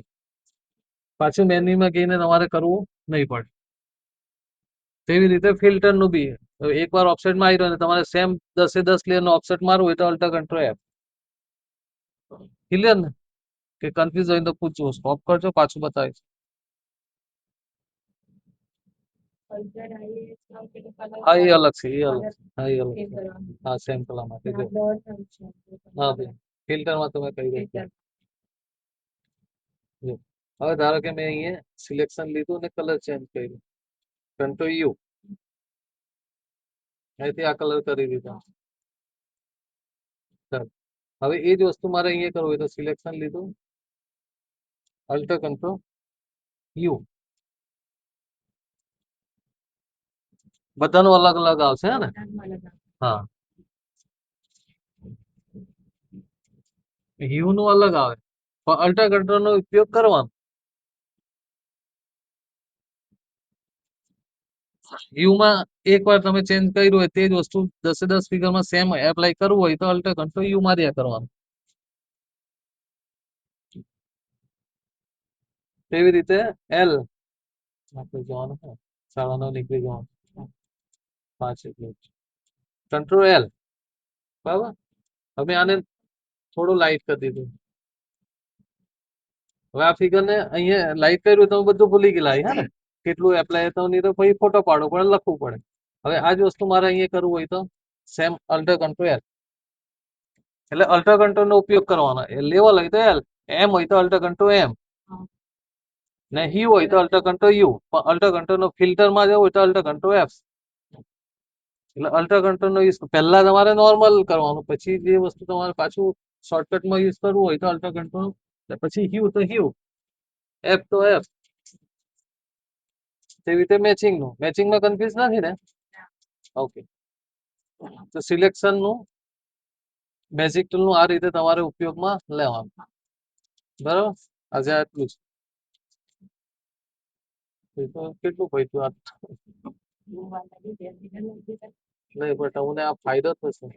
પાછું મેન્યુમાં ગઈને તમારે કરવું નહીં પડે. તેવી રીતે ફિલ્ટરનું બી હવે એકવાર ઓફસેટમાં આવી રહ્યો ને તમારે સેમ 10 લેયરનો ઓફસેટ મારવું હોય તો અલ્ટર કંટ્રોલ એફ. ક્લિયર ને? કે કન્ફ્યુઝ હોય તો પૂછજો, સ્ટોપ કરજો, પાછું બતાવીશ. હા એ અલગ છે, એ અલગ છે. હા એ અલગ છે. હા સેમ કલર માટે જો. હા ભાઈ ફિલ્ટરમાં તમે કહી દો. જો હવે ધારો કે મેં અહીંયા સિલેક્શન લીધું ને કલર ચેન્જ કર્યું, કંટ્રોલ યુ, અહીંથી આ કલર કરી દીધો. ચાલો. હવે એ જ વસ્તુ મારે અહીંયા કરવું હોય તો સિલેક્શન લીધું, અલ્ટર કંટ્રોલ યુ, બધાનું અલગ અલગ આવશે હે ને? હા યુ નું અલગ આવે પણ અલ્ટર કંટ્રોલ નો ઉપયોગ કરવાનો. યુમાં એકવાર તમે ચેન્જ કર્યું હોય તે જ વસ્તુ 10 ફિગરમાં સેમ એપ્લાય કરવું હોય તો અલ્ટર કંટ્રોલ યુ માર્યા કરવાનું. તેવી રીતે એલ આપણે જવાનું છે 9:30 નીકળી જવાનું, 5 એટલે કંટ્રોલ એલ. બરાબર, હવે આને થોડું લાઈટ કરી દીધું. હવે આ ફિગર ને અહીંયા લાઈટ કર્યું તો બધું ભૂલી ગયેલા હે ને કેટલું એપ્લાય તો નહીં તો પછી ફોટો પાડવો પડે, લખવું પડે. હવે આ જ વસ્તુ મારે અહીંયા કરવું હોય તો સેમ અલ્ટર કંટ્રોલ એલ એટલે અલ્ટર કંટ્રોલ નો ઉપયોગ કરવાનો. લેવલ હોય તો એલ, એમ હોય તો અલ્ટર કંટ્રોલ એમ, ને યુ હોય તો અલ્ટર કંટ્રોલ યુ, પણ અલ્ટર કંટ્રોલ નો ફિલ્ટરમાં જવું હોય તો અલ્ટર કંટ્રોલ એફ. એટલે અલ્ટર કંટ્રોલ નો યુઝ પહેલા તમારે નોર્મલ કરવાનું, પછી જે વસ્તુ તમારે પાછું શોર્ટકટમાં યુઝ કરવું હોય તો અલ્ટર કંટ્રોલ, પછી હ્યુ તો હ્યુ, એફ તો એફ. તેવી રીતે મેચિંગમાં કન્ફ્યુઝ નથી ને? ઓકે, તો સિલેક્શન નું બેઝિક ટૂલ નું આ રીતે તમારે ઉપયોગમાં લેવાનું. બરાબર, આજે આટલું જ. કેટલું પૈતું આ નહીં પણ તમને આ ફાયદો થશે.